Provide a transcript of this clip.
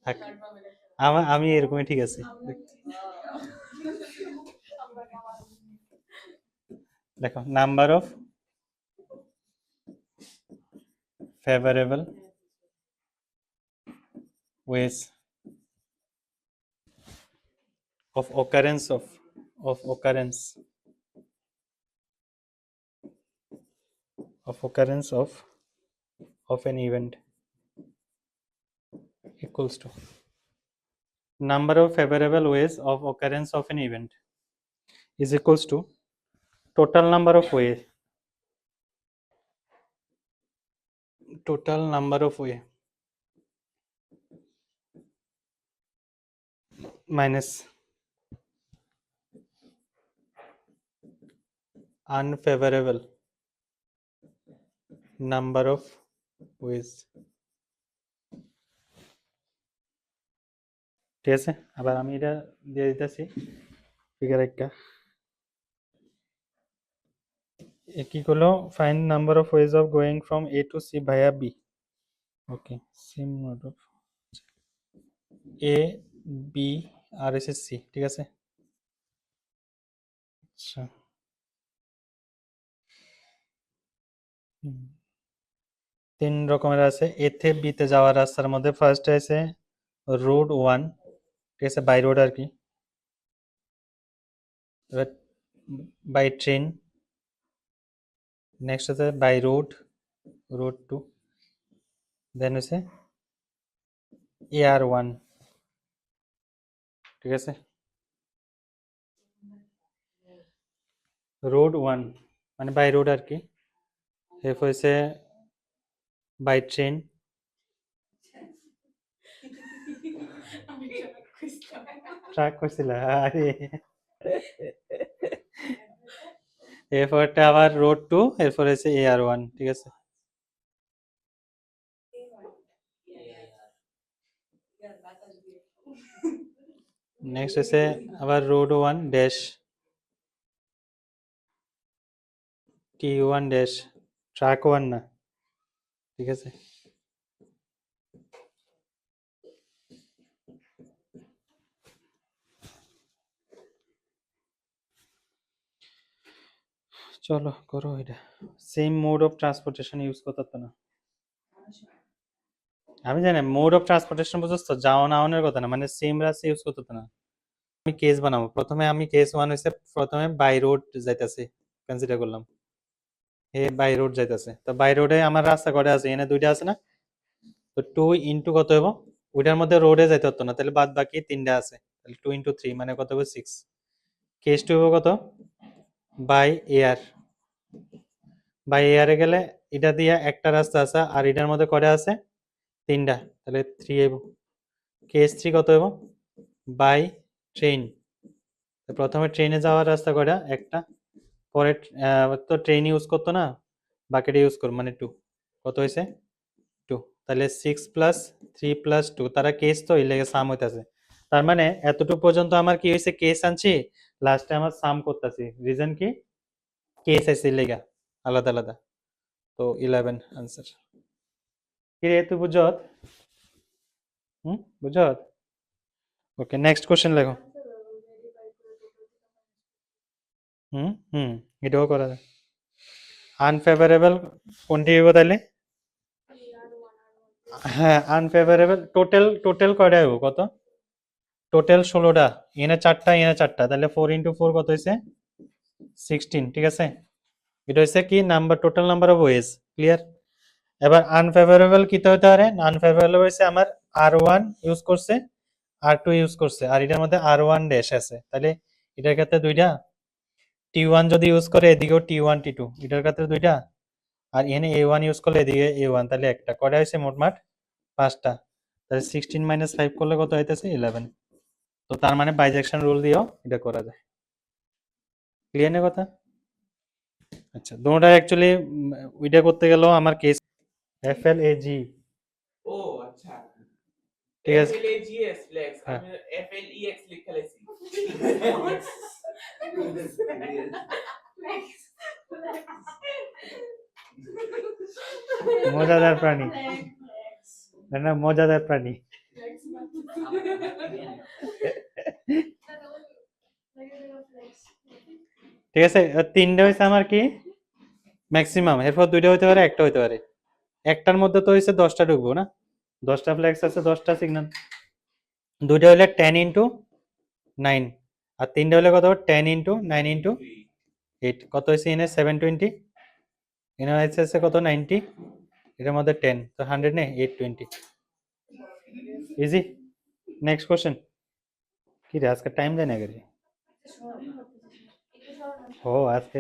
থাক, আমি এরকমই ঠিক আছে। দেখো, number of favourable ways of occurrence of occurrence of an event equals to number of favorable ways of occurrence of an event is equals to total number of way minus unfavorable number of ways। ঠিক আছে, আবার আমি এটা দিয়ে দিতেছি figure একটা। কি করলো, find number of ways of going from A to C via B. Okay, same note of A B আর এস এস সি। ঠিক আছে, আচ্ছা তিন রকমের আছে। এতে বিতে যাওয়ার রাস্তার মধ্যে ফার্স্ট আছে রোড 1, ঠিক আছে, বাই রোড আর কি, এবার বাই ট্রেন, নেক্সট আছে বাই রোড 2, দেন হচ্ছে AR1। ঠিক আছে, রোড 1 মানে বাই রোড আর কি, এরপর হচ্ছে বাই ট্রেন, ট্রাক করছিল আরে, এরপরটা আবার রোড 2, এরপর হচ্ছে AR1। ঠিক আছে, নেক্সট হচ্ছে আবার road 1 dash T1 dash truck 1 না। ঠিক আছে, চলো করো এটা। Same mode of transportation use করতে না, আমি জানি মোড অফ ট্রান্সপোর্টেশন বুঝছো, যাওয়া আওয়ানোর কথা না, মানে সেম রাস্তা ইউজ করতে না। আমি কেস বানাবো, প্রথমে আমি কেস 1 হইছে প্রথমে বাই রোড যাইতাছে কনসিডার করলাম, এ বাই রোড যাইতাছে, তো বাই রোডে আমার রাস্তা কয়টা আছে, এখানে দুইটা আছে না, তো 2 ইনটু কত হবে, ওইটার মধ্যে রোডে যাইতে হতো না, তাহলে বাদ বাকি তিনটা আছে, তাহলে 2 ইনটু 3 মানে কত হবে 6। কেস 2 হবে কত, বাই এয়ার, বাই এয়ারে গেলে এটা দিয়ে একটা রাস্তা আছে, আর এটার মধ্যে কয়টা আছে, তিনটা, তাহলে 3 হইব। কেস 3 কত হইব, বাই ট্রেন, প্রথমে ট্রেনে যাওয়ার রাস্তা কয়টা, একটা, পরে তো ট্রেন ইউজ করতো না, বাকিটা ইউজ করো মানে 2, কত হয়েছে 2, তাহলে 6 প্লাস 3 প্লাস 2, তারা কেস তো এই লেগে সাম হইতাছে, তার মানে এতটুকু পর্যন্ত আমার কি হয়েছে, কেস আনছি, লাস্টে আমার সাম করতেছি, রিজন কি, কেস আছে লেগা আলাদা আলাদা, তো 11 আনসার। কি রে তুই বুঝত, বুঝত। ওকে, নেক্সট কোশ্চেন লেখো। এটাও করা যায়। আনফেভারেবল কোনটি হইব তাহলে, হ্যাঁ আনফেভারেবল, টোটাল কয়টা হইব, কত, টোটাল 16টা, এনে 4টা এনে 4টা, তাহলে 4 ইন্টু 4 কত হয়েছে 16। ঠিক আছে, এটা হচ্ছে কি number, total number of ways, clear. এবার আনফেভারেবল কিতে হতে পারে, আনফেভারেবল হয়েছে আমার R1 ইউজ করছে, R2 ইউজ করছে, আর এটার মধ্যে R1 ড্যাশ আছে, তাহলে এটার ক্ষেত্রে দুইটা, T1 যদি ইউজ করে এদিকেও T1 T2, এটার ক্ষেত্রে দুইটা, আর এখানে A1 ইউজ করলে এদিকে A1, তাহলে একটা, কয়টা হয়েছে মোটমাট 5টা, তাহলে 16 মাইনাস 5 করলে কত হইতেছে 11। তো তার মানে বাইজেকশন রুল দিয়েও এটা করা যায়, ক্লিয়ার না কথা। আচ্ছা, দুটোটা অ্যাকচুয়ালি ওইটা করতে গেলেও আমার কেস FLAG। ও আচ্ছা, ঠিক আছে, FLAGS ফ্লেক্স, হ্যাঁ আমি FLEX লিখে লাইছি। মজাদার প্রাণী, না না মজাদার প্রাণী। ঠিক আছে, তিনটা হয়েছে আমার কি ম্যাক্সিমাম, এরপর দুইটা হইতে পারে, একটা হইতে পারে। একটার মধ্যে তো হয়েছে 10টা ঢুকবো না, 10টা ফ্ল্যাক্স আছে, 10টা সিগন্যাল। দুইটা হলে 10 ইন্টু 9, আর তিনটা হলে কত 10 ইন্টু 9 ইন্টু 8, কত হয়েছে এনে 720, এনে হয়েছে কত 90, এটার মধ্যে 10, তো 100 নেই 820। ইজি। Next question. কি রে আজকে টাইম দেয় না গেছে? ও আজকে